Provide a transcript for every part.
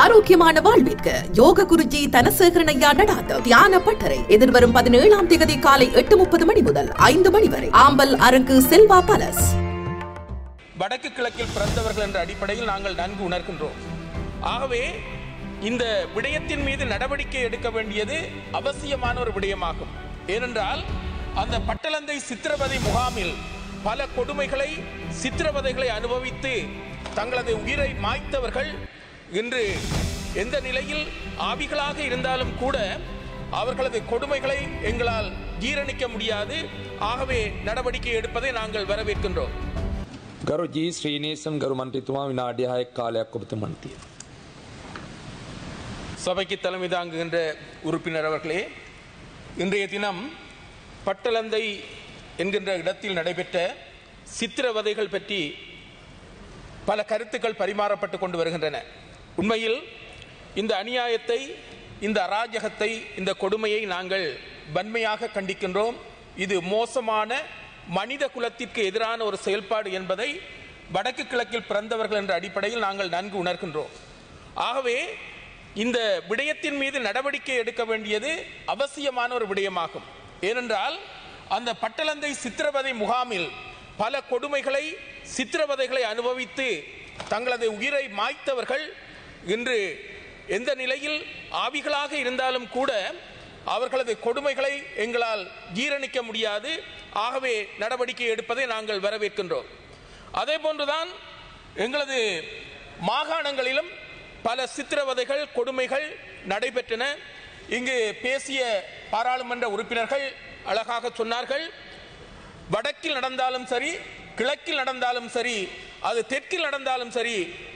ஆரோக்கியமான வாழ்விற்கு யோக குருஜி தனசேகரனையா நடாத்த தியான பட்டறை எதிர்வரும் 17ஆம் தேதி காலை 8:30 மணி முதல் 5 மணி வரை ஆம்பல் அரங்கு செல்வா பலஸ். வடக்கு கிழக்கில் பிறந்தவர்கள் என்ற அடிப்படையில் நாங்கள் நன்கு உணர்கின்றோம். ஆகவே இந்த விடயத்தின் மீது நடவடிக்கை எடுக்க வேண்டியது அவசியமான ஒரு விடயமாகும். ஏனென்றால் அந்த பட்டலந்தை சித்திரவதை முகாமில் பல கொடுமைகளை சித்திரவதைகளை அனுபவித்து தங்களது உயிரை மாய்த்தவர்கள் இன்று எந்த நிலையில் ஆவிகளாக இருந்தாலும் கூட அவர்களது கொடுமைகளை எங்களால் ஜீரணிக்க முடியாது. ஆகவே நடவடிக்கை எடுப்பதை நாங்கள் வரவேற்கின்றோம். ගරු ජී ශ්‍රීනේසන් ගරු මන්ත්‍රීතුමා විනාඩි 6ක් කාලයක් ඔබතුමන් තියෙනවා. சபைக்கு தலைமை தாங்குகின்ற உறுப்பினர் அவர்களே, இன்றைய தினம் பட்டலந்தை என்கின்ற இடத்தில் நடைபெற்ற சித்திரவதைகள் பற்றி பல கருத்துக்கள் பரிமாறப்பட்டு கொண்டு வருகின்றன. உண்மையில் இந்த அநியாயத்தை, இந்த அராஜகத்தை, இந்த கொடுமையை நாங்கள் வன்மையாக கண்டிக்கின்றோம். இது மோசமான மனித குலத்திற்கு எதிரான ஒரு செயல்பாடு என்பதை வடக்கு கிழக்கில் பிறந்தவர்கள் என்ற அடிப்படையில் நாங்கள் நன்கு உணர்கின்றோம். ஆகவே இந்த விடயத்தின் மீது நடவடிக்கை எடுக்க வேண்டியது அவசியமான ஒரு விடயமாகும். ஏனென்றால் அந்த பட்டலந்தை சித்திரவதை முகாமில் பல கொடுமைகளை சித்திரவதைகளை அனுபவித்து தங்களது உயிரை மாய்த்தவர்கள் இன்று எந்த நிலையில் ஆவிகளாக இருந்தாலும் கூட அவர்களது கொடுமைகளை எங்களால் ஜீரணிக்க முடியாது. ஆகவே நடவடிக்கை எடுப்பதை நாங்கள் வரவேற்கின்றோம். அதே போன்றுதான் எங்களது மாகாணங்களிலும் பல சித்திரவதைகள் கொடுமைகள் நடைபெற்றன. இங்கு பேசிய பாராளுமன்ற உறுப்பினர்கள் அழகாக சொன்னார்கள். வடக்கில் நடந்தாலும் சரி, கிழக்கில் நடந்தாலும் சரி, அது தெற்கில் நடந்தாலும் சரி,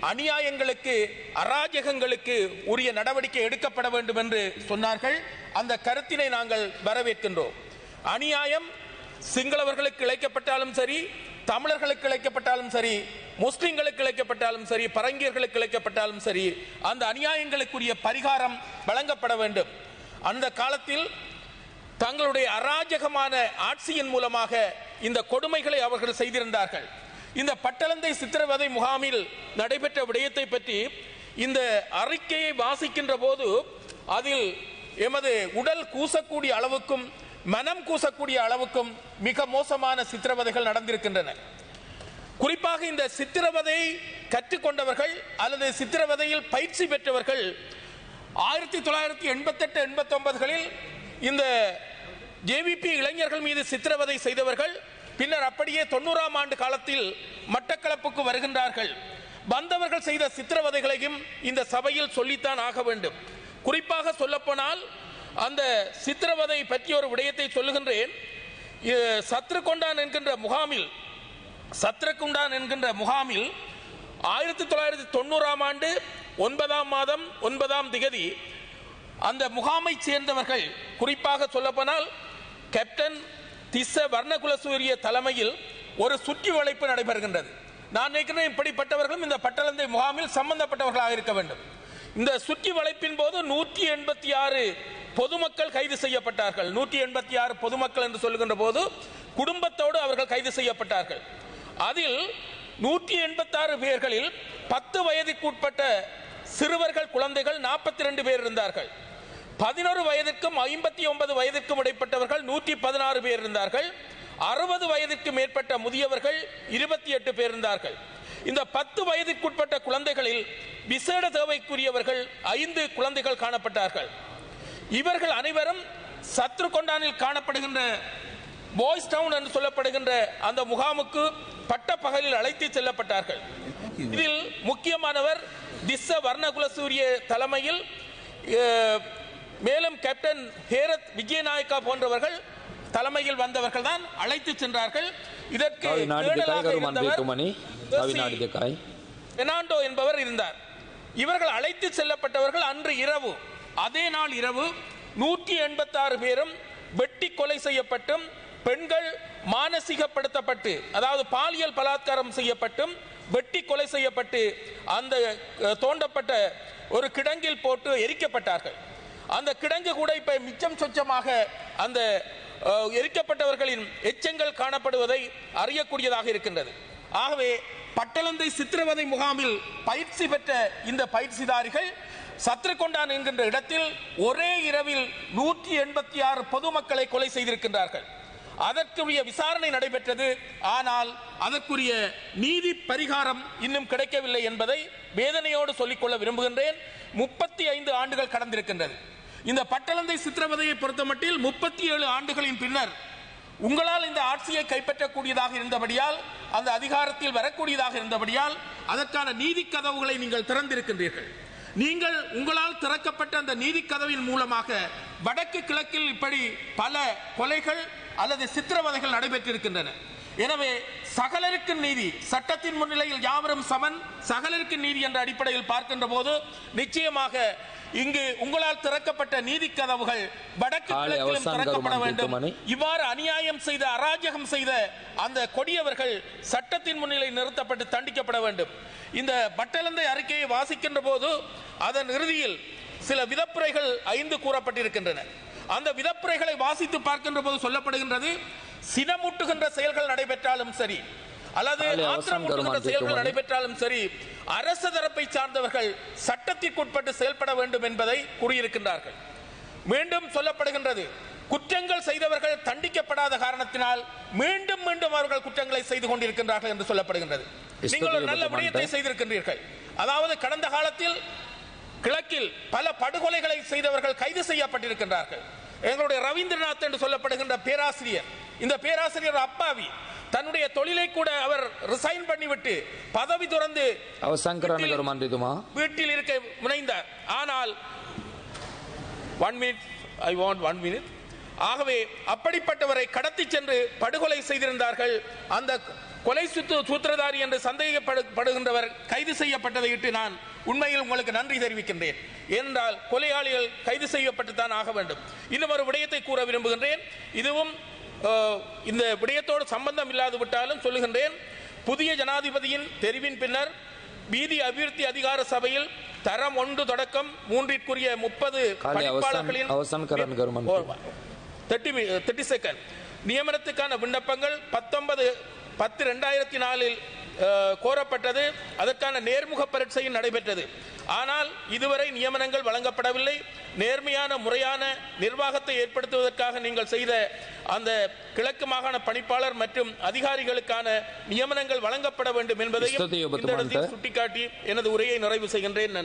அநியாயங்களுக்கு அராஜகங்களுக்கு உரிய நடவடிக்கை எடுக்கப்பட வேண்டும் என்று சொன்னார்கள். அந்த கருத்தினை நாங்கள் வரவேற்கின்றோம். அநியாயம் சிங்களவர்களுக்கு இழைக்கப்பட்டாலும் சரி, தமிழர்களுக்கு இழைக்கப்பட்டாலும் சரி, முஸ்லிம்களுக்கு இழைக்கப்பட்டாலும் சரி, பரங்கியர்களுக்கு இழைக்கப்பட்டாலும் சரி, அந்த அநியாயங்களுக்குரிய பரிகாரம் வழங்கப்பட வேண்டும். அந்த காலத்தில் தங்களுடைய அராஜகமான ஆட்சியின் மூலமாக இந்த கொடுமைகளை அவர்கள் செய்திருந்தார்கள். இந்த பட்டலந்தை சித்திரவதை முகாமில் நடைபெற்ற விடயத்தை பற்றி இந்த அறிக்கையை வாசிக்கின்ற போது அதில் எமது உடல் கூசக்கூடிய அளவுக்கும் மனம் கூசக்கூடிய அளவுக்கும் மிக மோசமான சித்திரவதைகள் நடந்திருக்கின்றன. குறிப்பாக இந்த சித்திரவதை கற்றுக்கொண்டவர்கள் அல்லது சித்திரவதையில் பயிற்சி பெற்றவர்கள் 1988-89களில் இந்த ஜேவிபி இளைஞர்கள் மீது சித்திரவதை செய்தவர்கள் பின்னர் அப்படியே 90ஆம் ஆண்டு காலத்தில் மட்டக்களப்புக்கு வருகின்றார்கள். வந்தவர்கள் செய்த சித்திரவதைகளையும் இந்த சபையில் சொல்லித்தான் ஆக வேண்டும். குறிப்பாக சொல்லப்போனால் அந்த சித்திரவதை பற்றிய ஒரு விடயத்தை சொல்லுகின்றேன். சத்ருகொண்டான் என்கின்ற முகாமில் 1990ஆம் ஆண்டு 9ஆம் மாதம் 9ஆம் திகதி அந்த முகாமை சேர்ந்தவர்கள், குறிப்பாக சொல்லப்போனால் கேப்டன் திஸ்ஸ வர்ணகுலசூரிய தலைமையில் ஒரு சுற்றி வளைப்பு நடைபெறுகின்றது. நான் நினைக்கிறேன் இப்படிப்பட்டவர்களும் இந்த பட்டலந்தை முகாமில் சம்பந்தப்பட்டவர்களாக இருக்க வேண்டும். இந்த சுற்றி வளைப்பின் போது 186 பொதுமக்கள் கைது செய்யப்பட்டார்கள். 186 பொதுமக்கள் என்று சொல்லுகின்ற போது குடும்பத்தோடு அவர்கள் கைது செய்யப்பட்டார்கள். அதில் 186 பேர்களில் 10 வயதுக்குட்பட்ட சிறுவர்கள், குழந்தைகள் 42 பேர் இருந்தார்கள். 11 வயதுக்கும் 59 வயதுக்கும் இடைப்பட்டவர்கள் 116 பேர் இருந்தார்கள். 60 வயதுக்கு மேற்பட்ட முதியவர்கள் 28 பேர் இருந்தார்கள். இந்த 10 வயதுக்குட்பட்ட குழந்தைகளில் விசேட தேவைக்குரியவர்கள் 5 குழந்தைகள் காணப்பட்டார்கள். இவர்கள் அனைவரும் சத்ருகொண்டானில் காணப்படுகின்ற பாய்ஸ் டவுன் என்று சொல்லப்படுகின்ற அந்த முகாமுக்கு பட்ட பகலில் அழைத்து செல்லப்பட்டார்கள். இதில் முக்கியமானவர் திஸ்ஸ வர்ணகுலசூரிய தலைமையில், மேலும் கேப்டன் ஹேரத் விஜயநாயக்கா போன்றவர்கள் தலைமையில் வந்தவர்கள் தான் அழைத்து சென்றார்கள். இதற்கு பெர்னாண்டோ என்பவர் இருந்தார். இவர்கள் அழைத்து செல்லப்பட்டவர்கள் அன்று இரவு, அதே நாள் இரவு 186 பேரும் வெட்டி கொலை செய்யப்பட்டும், பெண்கள் மானசீகப்படுத்தப்பட்டு, அதாவது பாலியல் பலாத்காரம் செய்யப்பட்டும், வெட்டி கொலை செய்யப்பட்டு அந்த தோண்டப்பட்ட ஒரு கிடங்கில் போட்டு எரிக்கப்பட்டார்கள். அந்த கிடங்கு கூட இப்ப மிச்சம் சொச்சமாக அந்த எரிக்கப்பட்டவர்களின் எச்சங்கள் காணப்படுவதை அறியக்கூடியதாக இருக்கின்றது. ஆகவே பட்டளந்தை சித்திரவதை முகாமில் பயிற்சி பெற்ற இந்த பயிற்சிதாரிகள் சத்ருகொண்டான் என்கின்ற இடத்தில் ஒரே இரவில் 186 பொதுமக்களை கொலை செய்திருக்கின்றார்கள். அதற்குரிய விசாரணை நடைபெற்றது. ஆனால் அதற்குரிய நீதி பரிகாரம் இன்னும் கிடைக்கவில்லை என்பதை வேதனையோடு சொல்லிக்கொள்ள விரும்புகின்றேன். 35 ஆண்டுகள் கடந்திருக்கின்றது. இந்த பட்டளந்தை சித்திரவதையை பொறுத்தமட்டில் 37 ஆண்டுகளின் பின்னர் உங்களால் இந்த ஆட்சியை கைப்பற்றக்கூடியதாக இருந்தபடியால், அந்த அதிகாரத்தில் வரக்கூடியதாக இருந்தபடியால் அதற்கான நீதி கதவுகளை நீங்கள் திறந்திருக்கின்றீர்கள். நீங்கள் உங்களால் திறக்கப்பட்ட அந்த நீதி கதவின் மூலமாக வடக்கு கிழக்கில் இப்படி பல கொலைகள் அல்லது சித்திரவதைகள் நடைபெற்றிருக்கின்றன. எனவே சகலருக்கு நீதி, சட்டத்தின் முன்னிலையில் யாவரும் சமன், சகலருக்கு நீதி என்ற அடிப்படையில் பார்க்கின்ற போது நிச்சயமாக இங்கு உங்களால் திறக்கப்பட்ட நீதி கதவுகள் வடக்கு கிழக்கிலும் திறக்கப்பட வேண்டும். இவ்வாறு அநியாயம் செய்த, அராஜகம் செய்த அந்த கொடியவர்கள் சட்டத்தின் முன்னிலை நிறுத்தப்பட்டு தண்டிக்கப்பட வேண்டும். இந்த பட்டளந்தை அறிக்கையை வாசிக்கின்ற போது அதன் இறுதியில் சில விதப்புரைகள் 5 கூறப்பட்டிருக்கின்றன. அந்த விதப்புரைகளை வாசித்து பார்க்கின்ற போது சொல்லப்படுகின்றது, சினமூட்டுகின்ற செயல்கள் நடைபெற்றாலும் சரி அல்லது ஆத்திரமூட்டுகின்ற செயல்கள் நடைபெற்றாலும் சரி, அரச தரப்பை சார்ந்தவர்கள் சட்டத்திற்குட்பட்டு செயல்பட வேண்டும் என்பதை கூறியிருக்கின்றார்கள். மீண்டும் சொல்லப்படுகின்றது, குற்றங்கள் செய்தவர்கள் தண்டிக்கப்படாத காரணத்தினால் மீண்டும் மீண்டும் அவர்கள் குற்றங்களை செய்து கொண்டிருக்கின்றார்கள் என்று சொல்லப்படுகின்றது. நீங்கள் ஒரு நல்ல விடயத்தை செய்திருக்கின்றீர்கள். அதாவது கடந்த காலத்தில் கிழக்கில் பல படுகொலைகளை செய்தவர்கள் கைது செய்யப்பட்டிருக்கின்றார்கள். எங்களுடைய ரவீந்திரநாத் என்று சொல்லப்படுகின்ற பேராசிரியர், இந்த பேராசிரியர் அப்பாவி, தன்னுடைய தொழிலை கூட அவர் ரிசைன் பண்ணிவிட்டு பதவி துறந்து வீட்டில் இருக்க முனைந்தார். ஆனால் 1 minute ஆகவே அப்படிப்பட்டவரை கடத்தி சென்று படுகொலை செய்திருந்தார்கள். அந்த கொலை சூத்திரதாரி என்று சந்தேகப்படுகின்றவர் கைது செய்யப்பட்டதை இட்டு நான் உண்மையில் உங்களுக்கு நன்றி தெரிவிக்கின்றேன். ஏனென்றால் கொலையாளிகள் கைது செய்யப்பட்டுத்தான் ஆக வேண்டும். இன்னும் ஒரு விடயத்தை கூற விரும்புகின்றேன். இதுவும் இந்த விடயத்தோடு சம்பந்தம் இல்லாது விட்டாலும் சொல்லுகின்றேன். புதிய ஜனாதிபதியின் தெரிவின் பின்னர் வீதி அபிவிருத்தி அதிகார சபையில் தரம் 1 தொடக்கம் 3ற்குரிய 30 பணிப்பாளர்களின் 30 செகண்ட் நியமனத்துக்கான விண்ணப்பங்கள் 19/10/2004 கோரப்பட்டது. அதற்கான நேர்முக பரீட்சையும் நடைபெற்றது. ஆனால் இதுவரை நியமனங்கள் வழங்கப்படவில்லை. நேர்மையான முறையான நிர்வாகத்தை ஏற்படுத்துவதற்காக நீங்கள் செய்த அந்த கிழக்கு மாகாண பணிப்பாளர் மற்றும் அதிகாரிகளுக்கான நியமனங்கள் வழங்கப்பட வேண்டும் என்பதையும் சுட்டிக்காட்டி எனது உரையை நிறைவு செய்கின்றேன்.